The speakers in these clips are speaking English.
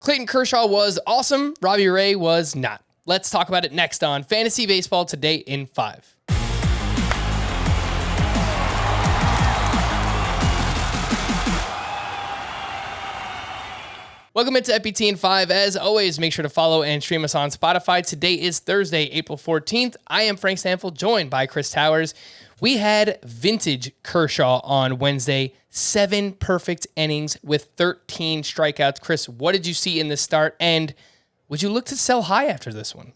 Clayton Kershaw was awesome. Robbie Ray was not. Let's talk about it next on Fantasy Baseball Today in 5. Welcome into FBT in 5. As always, make sure to follow and stream us on Spotify. Today is Thursday, April 14th. I am Frank Stanfield, joined by Chris Towers. We had vintage Kershaw on Wednesday, 7 perfect innings with 13 strikeouts. Chris, what did you see in this start, and would you look to sell high after this one?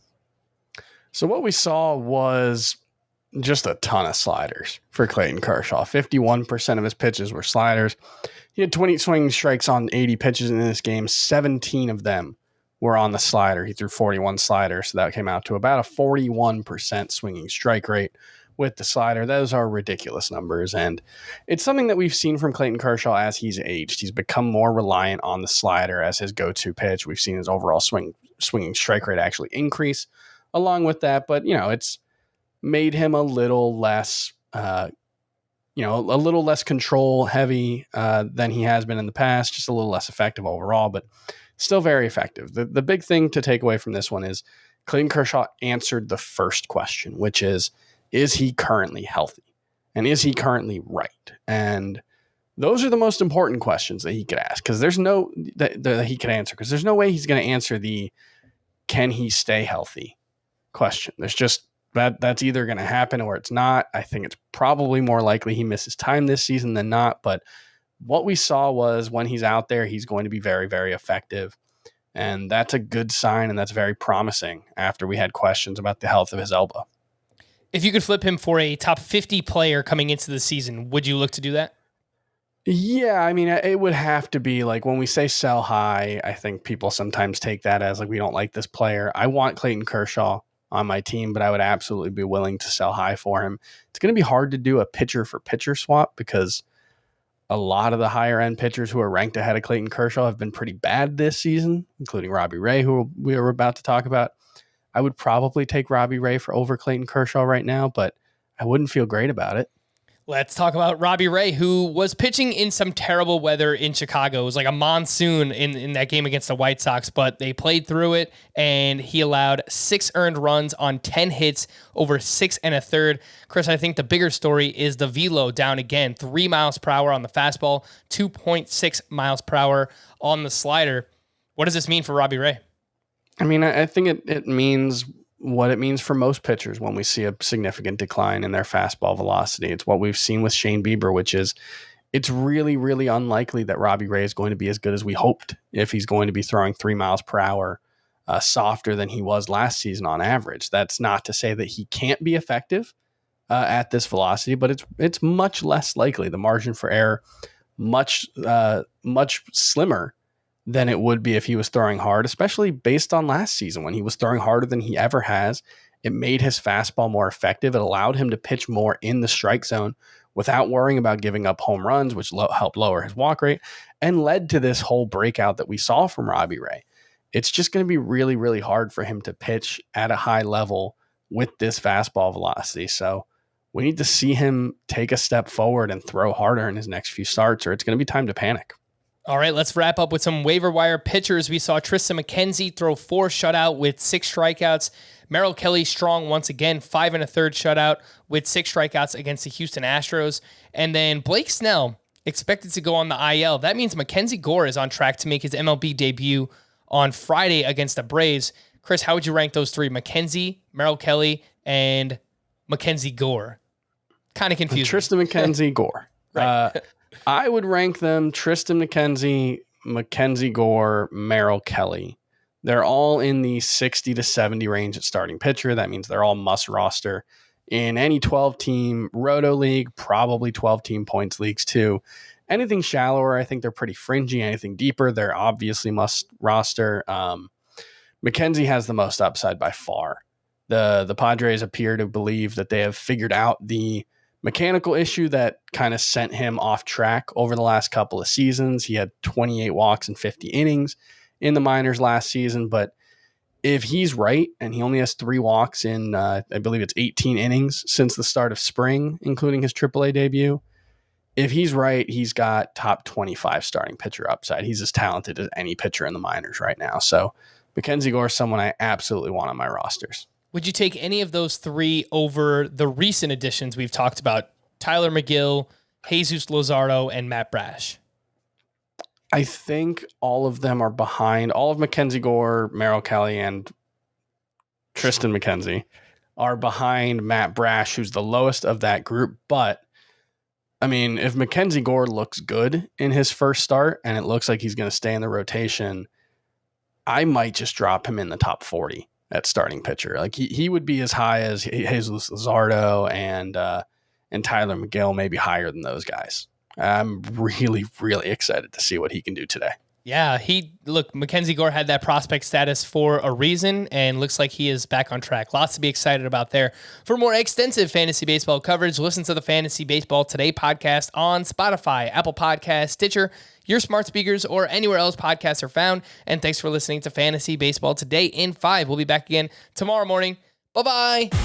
So what we saw was just a ton of sliders for Clayton Kershaw. 51% of his pitches were sliders. He had 20 swinging strikes on 80 pitches in this game. 17 of them were on the slider. He threw 41 sliders, so that came out to about a 41% swinging strike rate with the slider. Those are ridiculous numbers, and it's something that we've seen from Clayton Kershaw as he's aged. He's become more reliant on the slider as his go-to pitch. We've seen his overall swinging strike rate actually increase along with that, but it's made him a little less a little less control heavy than he has been in the past, just a little less effective overall, but still very effective. The big thing to take away from this one is Clayton Kershaw answered the first question, which is he currently healthy? And is he currently right? And those are the most important questions that he could ask, because there's no that he could answer, because there's no way he's going to answer the can he stay healthy question. There's just that's either going to happen or it's not. I think it's probably more likely he misses time this season than not. But what we saw was when he's out there, he's going to be very, very effective. And that's a good sign, and that's very promising after we had questions about the health of his elbow. If you could flip him for a top 50 player coming into the season, would you look to do that? Yeah, I mean, it would have to be like when we say sell high, I think people sometimes take that as like, we don't like this player. I want Clayton Kershaw on my team, but I would absolutely be willing to sell high for him. It's going to be hard to do a pitcher for pitcher swap because a lot of the higher end pitchers who are ranked ahead of Clayton Kershaw have been pretty bad this season, including Robbie Ray, who we are about to talk about. I would probably take Robbie Ray over Clayton Kershaw right now, but I wouldn't feel great about it. Let's talk about Robbie Ray, who was pitching in some terrible weather in Chicago. It was like a monsoon in that game against the White Sox, but they played through it, and he allowed 6 earned runs on 10 hits over 6 1/3. Chris, I think the bigger story is the velo down again, 3 miles per hour on the fastball, 2.6 miles per hour on the slider. What does this mean for Robbie Ray? I mean, I think it means what it means for most pitchers when we see a significant decline in their fastball velocity. It's what we've seen with Shane Bieber, which is it's really, really unlikely that Robbie Ray is going to be as good as we hoped if he's going to be throwing 3 miles per hour softer than he was last season on average. That's not to say that he can't be effective at this velocity, but it's much less likely. The margin for error much slimmer than it would be if he was throwing hard, especially based on last season when he was throwing harder than he ever has. It made his fastball more effective. It allowed him to pitch more in the strike zone without worrying about giving up home runs, which helped lower his walk rate and led to this whole breakout that we saw from Robbie Ray. It's just going to be really, really hard for him to pitch at a high level with this fastball velocity. So we need to see him take a step forward and throw harder in his next few starts, or it's going to be time to panic. All right, let's wrap up with some waiver wire pitchers. We saw Triston McKenzie throw 4 shutout with 6 strikeouts. Merrill Kelly strong once again, 5 1/3 shutout with 6 strikeouts against the Houston Astros. And then Blake Snell expected to go on the IL. That means MacKenzie Gore is on track to make his MLB debut on Friday against the Braves. Chris, how would you rank those 3? McKenzie, Merrill Kelly, and MacKenzie Gore. Kind of confusing. Triston McKenzie, Gore. Right. I would rank them Triston McKenzie, MacKenzie Gore, Merrill Kelly. They're all in the 60 to 70 range at starting pitcher. That means they're all must roster in any 12-team roto league, probably 12-team points leagues too. Anything shallower, I think they're pretty fringy. Anything deeper, they're obviously must roster. McKenzie has the most upside by far. The Padres appear to believe that they have figured out the mechanical issue that kind of sent him off track over the last couple of seasons. He had 28 walks and 50 innings in the minors last season, but if he's right and he only has 3 walks in, I believe it's 18 innings since the start of spring, including his AAA debut, if he's right, he's got top 25 starting pitcher upside. He's as talented as any pitcher in the minors right now. So MacKenzie Gore is someone I absolutely want on my rosters. Would you take any of those three over the recent additions we've talked about? Tyler McGill, Jesus Luzardo, and Matt Brash. I think all of them are behind. All of MacKenzie Gore, Merrill Kelly, and Triston McKenzie are behind Matt Brash, who's the lowest of that group. But, I mean, if MacKenzie Gore looks good in his first start and it looks like he's going to stay in the rotation, I might just drop him in the top 40 at starting pitcher. Like he would be as high as Jesus Luzardo and Tyler McGill, maybe higher than those guys. I'm really, really excited to see what he can do today. Yeah, MacKenzie Gore had that prospect status for a reason, and looks like he is back on track. Lots to be excited about there. For more extensive fantasy baseball coverage, listen to the Fantasy Baseball Today podcast on Spotify, Apple Podcasts, Stitcher, your smart speakers, or anywhere else podcasts are found. And thanks for listening to Fantasy Baseball Today in 5. We'll be back again tomorrow morning. Bye-bye.